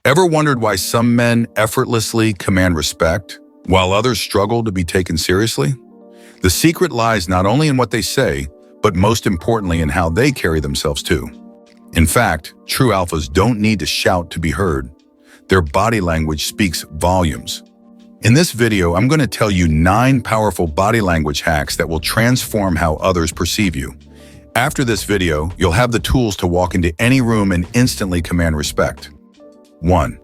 Ever wondered why some men effortlessly command respect, while others struggle to be taken seriously? The secret lies not only in what they say, but most importantly in how they carry themselves too. In fact, true alphas don't need to shout to be heard. Their body language speaks volumes. In this video, I'm going to tell you 9 powerful body language hacks that will transform how others perceive you. After this video, you'll have the tools to walk into any room and instantly command respect. 1.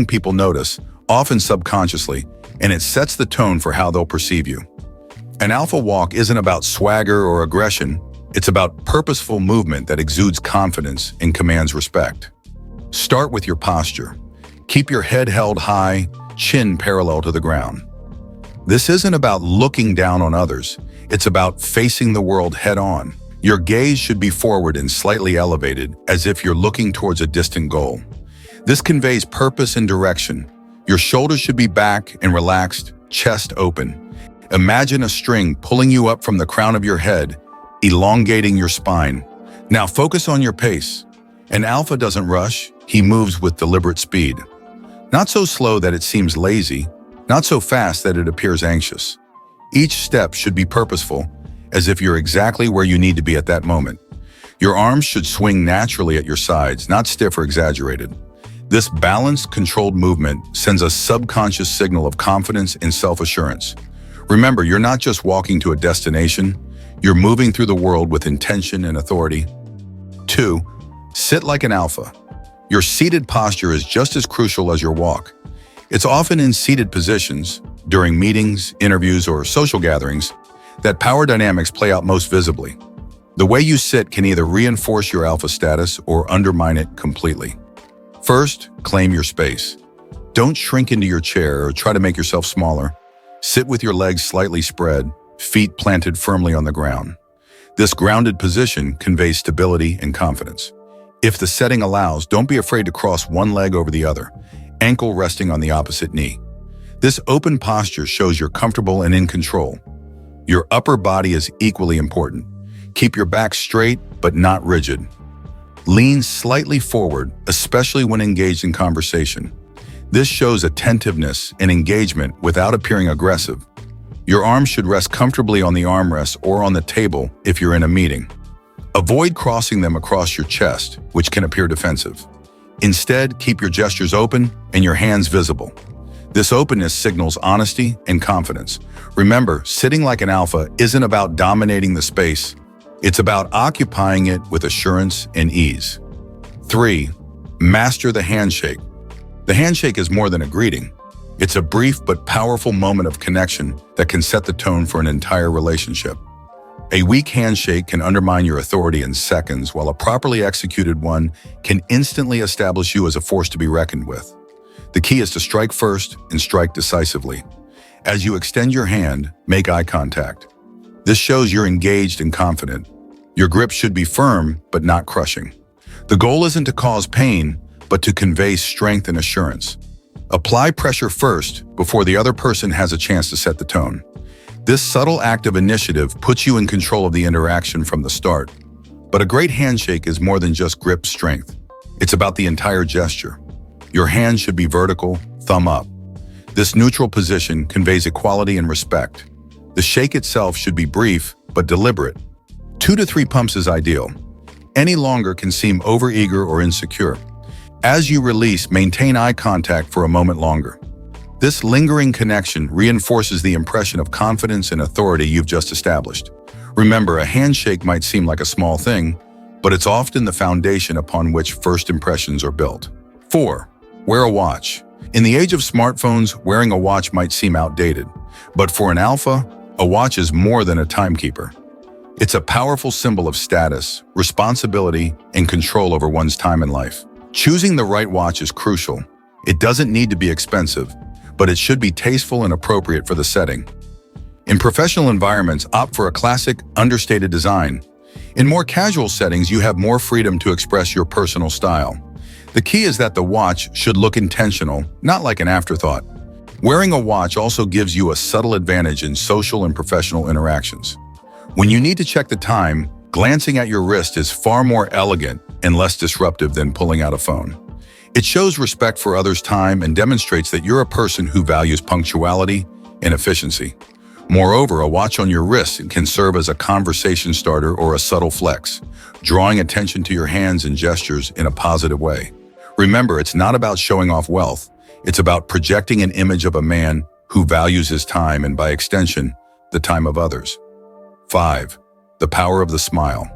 People notice, often subconsciously, and it sets the tone for how they'll perceive you. An alpha walk isn't about swagger or aggression. It's about purposeful movement that exudes confidence and commands respect. Start with your posture. Keep your head held high, chin parallel to the ground. This isn't about looking down on others. It's about facing the world head-on. Your gaze should be forward and slightly elevated, as if you're looking towards a distant goal. This conveys purpose and direction. Your shoulders should be back and relaxed, chest open. Imagine a string pulling you up from the crown of your head, elongating your spine. Now focus on your pace. An alpha doesn't rush, he moves with deliberate speed. Not so slow that it seems lazy, not so fast that it appears anxious. Each step should be purposeful, as if you're exactly where you need to be at that moment. Your arms should swing naturally at your sides, not stiff or exaggerated. This balanced, controlled movement sends a subconscious signal of confidence and self-assurance. Remember, you're not just walking to a destination, you're moving through the world with intention and authority. 2. Sit like an alpha. Your seated posture is just as crucial as your walk. It's often in seated positions, during meetings, interviews, or social gatherings, that power dynamics play out most visibly. The way you sit can either reinforce your alpha status or undermine it completely. First, claim your space. Don't shrink into your chair or try to make yourself smaller. Sit with your legs slightly spread, feet planted firmly on the ground. This grounded position conveys stability and confidence. If the setting allows, don't be afraid to cross one leg over the other, ankle resting on the opposite knee. This open posture shows you're comfortable and in control. Your upper body is equally important. Keep your back straight, but not rigid. Lean slightly forward, especially when engaged in conversation. This shows attentiveness and engagement without appearing aggressive. Your arms should rest comfortably on the armrest or on the table if you're in a meeting. Avoid crossing them across your chest, which can appear defensive. Instead, keep your gestures open and your hands visible. This openness signals honesty and confidence. Remember, sitting like an alpha isn't about dominating the space. It's about occupying it with assurance and ease. 3. Master the handshake. The handshake is more than a greeting. It's a brief but powerful moment of connection that can set the tone for an entire relationship. A weak handshake can undermine your authority in seconds, while a properly executed one can instantly establish you as a force to be reckoned with. The key is to strike first and strike decisively. As you extend your hand, make eye contact. This shows you're engaged and confident. Your grip should be firm, but not crushing. The goal isn't to cause pain, but to convey strength and assurance. Apply pressure first before the other person has a chance to set the tone. This subtle act of initiative puts you in control of the interaction from the start. But a great handshake is more than just grip strength. It's about the entire gesture. Your hand should be vertical, thumb up. This neutral position conveys equality and respect. The shake itself should be brief, but deliberate. 2 to 3 pumps is ideal. Any longer can seem overeager or insecure. As you release, maintain eye contact for a moment longer. This lingering connection reinforces the impression of confidence and authority you've just established. Remember, a handshake might seem like a small thing, but it's often the foundation upon which first impressions are built. 4. Wear a watch. In the age of smartphones, wearing a watch might seem outdated, but for an alpha, a watch is more than a timekeeper. It's a powerful symbol of status, responsibility, and control over one's time in life. Choosing the right watch is crucial. It doesn't need to be expensive, but it should be tasteful and appropriate for the setting. In professional environments, opt for a classic, understated design. In more casual settings, you have more freedom to express your personal style. The key is that the watch should look intentional, not like an afterthought. Wearing a watch also gives you a subtle advantage in social and professional interactions. When you need to check the time, Glancing at your wrist is far more elegant and less disruptive than pulling out a phone. It shows respect for others' time and demonstrates that you're a person who values punctuality and efficiency. Moreover, a watch on your wrist can serve as a conversation starter or a subtle flex, drawing attention to your hands and gestures in a positive way. Remember, it's not about showing off wealth. It's about projecting an image of a man who values his time and, by extension, the time of others. 5. The power of the smile.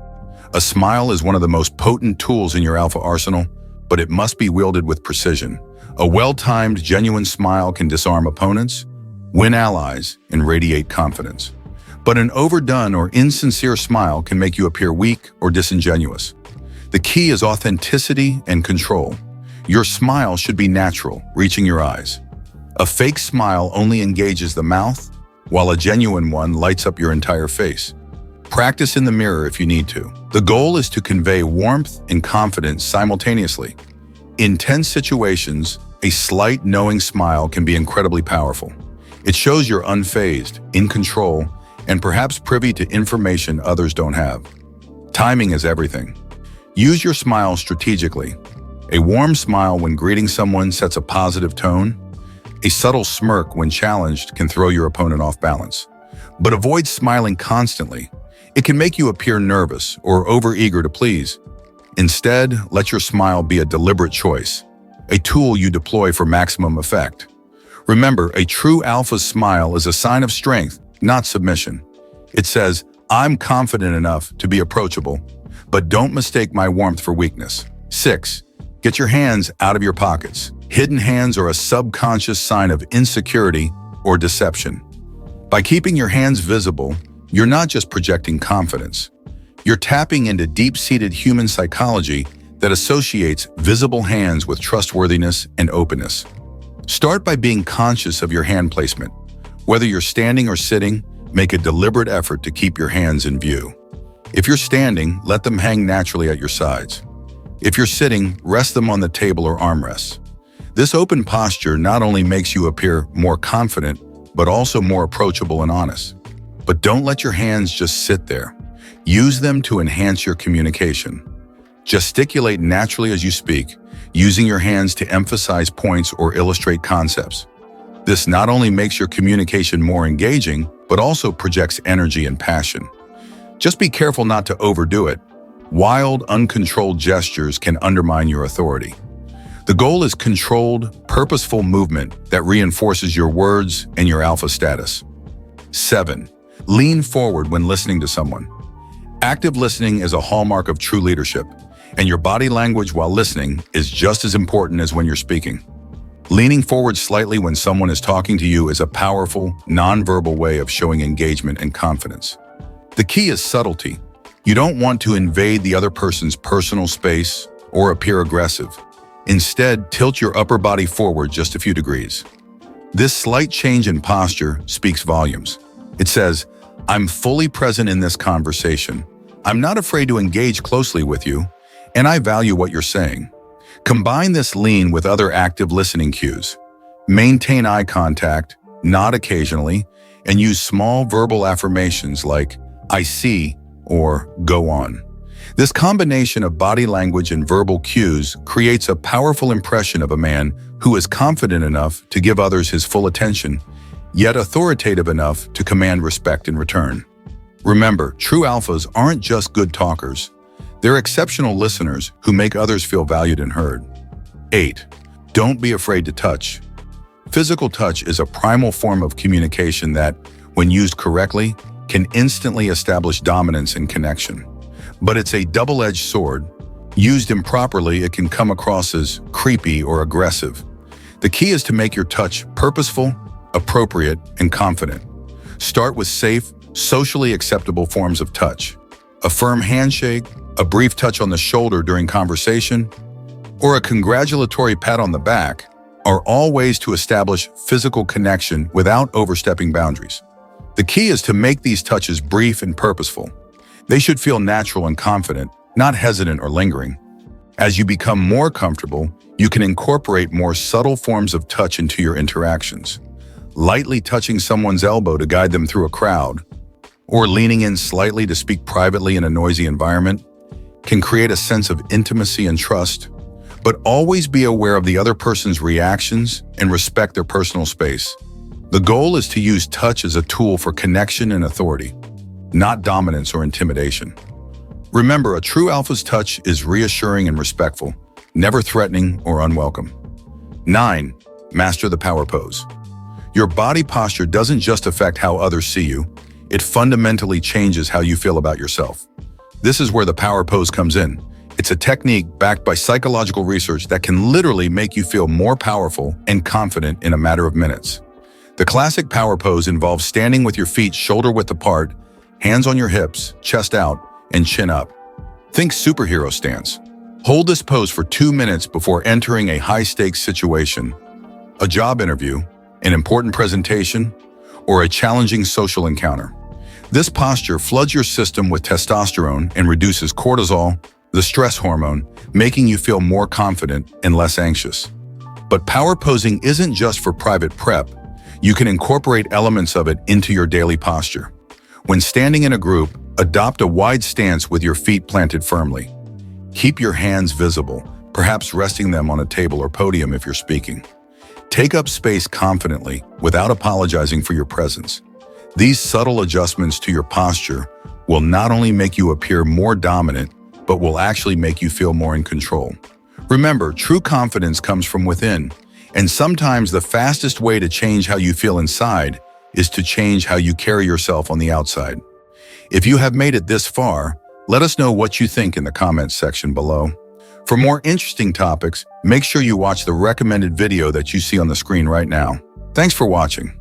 A smile is one of the most potent tools in your alpha arsenal, but it must be wielded with precision. A well-timed, genuine smile can disarm opponents, win allies, and radiate confidence. But an overdone or insincere smile can make you appear weak or disingenuous. The key is authenticity and control. Your smile should be natural, reaching your eyes. A fake smile only engages the mouth, while a genuine one lights up your entire face. Practice in the mirror if you need to. The goal is to convey warmth and confidence simultaneously. In tense situations, a slight, knowing smile can be incredibly powerful. It shows you're unfazed, in control, and perhaps privy to information others don't have. Timing is everything. Use your smile strategically. A warm smile when greeting someone sets a positive tone. A subtle smirk when challenged can throw your opponent off balance. But avoid smiling constantly. It can make you appear nervous or overeager to please. Instead, let your smile be a deliberate choice, a tool you deploy for maximum effect. Remember, a true alpha's smile is a sign of strength, not submission. It says, "I'm confident enough to be approachable, but don't mistake my warmth for weakness." 6. Get your hands out of your pockets. Hidden hands are a subconscious sign of insecurity or deception. By keeping your hands visible, you're not just projecting confidence. You're tapping into deep-seated human psychology that associates visible hands with trustworthiness and openness. Start by being conscious of your hand placement. Whether you're standing or sitting, make a deliberate effort to keep your hands in view. If you're standing, let them hang naturally at your sides. If you're sitting, rest them on the table or armrests. This open posture not only makes you appear more confident, but also more approachable and honest. But don't let your hands just sit there. Use them to enhance your communication. Gesticulate naturally as you speak, using your hands to emphasize points or illustrate concepts. This not only makes your communication more engaging, but also projects energy and passion. Just be careful not to overdo it. Wild, uncontrolled gestures can undermine your authority. The goal is controlled, purposeful movement that reinforces your words and your alpha status. 7. Lean forward when listening to someone. Active listening is a hallmark of true leadership, and your body language while listening is just as important as when you're speaking. Leaning forward slightly when someone is talking to you is a powerful, nonverbal way of showing engagement and confidence. The key is subtlety. You don't want to invade the other person's personal space or appear aggressive. Instead, tilt your upper body forward just a few degrees. This slight change in posture speaks volumes. It says, "I'm fully present in this conversation. I'm not afraid to engage closely with you, and I value what you're saying." Combine this lean with other active listening cues. Maintain eye contact, nod occasionally, and use small verbal affirmations like, "I see," or "go on." This combination of body language and verbal cues creates a powerful impression of a man who is confident enough to give others his full attention, yet authoritative enough to command respect in return. Remember, true alphas aren't just good talkers. They're exceptional listeners who make others feel valued and heard. 8. Don't be afraid to touch. Physical touch is a primal form of communication that, when used correctly, can instantly establish dominance and connection. But it's a double-edged sword. Used improperly, it can come across as creepy or aggressive. The key is to make your touch purposeful, appropriate, and confident. Start with safe, socially acceptable forms of touch. A firm handshake, a brief touch on the shoulder during conversation, or a congratulatory pat on the back are all ways to establish physical connection without overstepping boundaries. The key is to make these touches brief and purposeful. They should feel natural and confident, not hesitant or lingering. As you become more comfortable, you can incorporate more subtle forms of touch into your interactions. Lightly touching someone's elbow to guide them through a crowd, or leaning in slightly to speak privately in a noisy environment can create a sense of intimacy and trust. But always be aware of the other person's reactions and respect their personal space. The goal is to use touch as a tool for connection and authority, not dominance or intimidation. Remember, a true alpha's touch is reassuring and respectful, never threatening or unwelcome. 9. Master the power pose. Your body posture doesn't just affect how others see you, it fundamentally changes how you feel about yourself. This is where the power pose comes in. It's a technique backed by psychological research that can literally make you feel more powerful and confident in a matter of minutes. The classic power pose involves standing with your feet shoulder-width apart, hands on your hips, chest out, and chin up. Think superhero stance. Hold this pose for 2 minutes before entering a high-stakes situation, a job interview, an important presentation, or a challenging social encounter. This posture floods your system with testosterone and reduces cortisol, the stress hormone, making you feel more confident and less anxious. But power posing isn't just for private prep. You can incorporate elements of it into your daily posture. When standing in a group, adopt a wide stance with your feet planted firmly. Keep your hands visible, perhaps resting them on a table or podium if you're speaking. Take up space confidently without apologizing for your presence. These subtle adjustments to your posture will not only make you appear more dominant, but will actually make you feel more in control. Remember, true confidence comes from within, and sometimes the fastest way to change how you feel inside is to change how you carry yourself on the outside. If you have made it this far, let us know what you think in the comments section below. For more interesting topics, make sure you watch the recommended video that you see on the screen right now. Thanks for watching.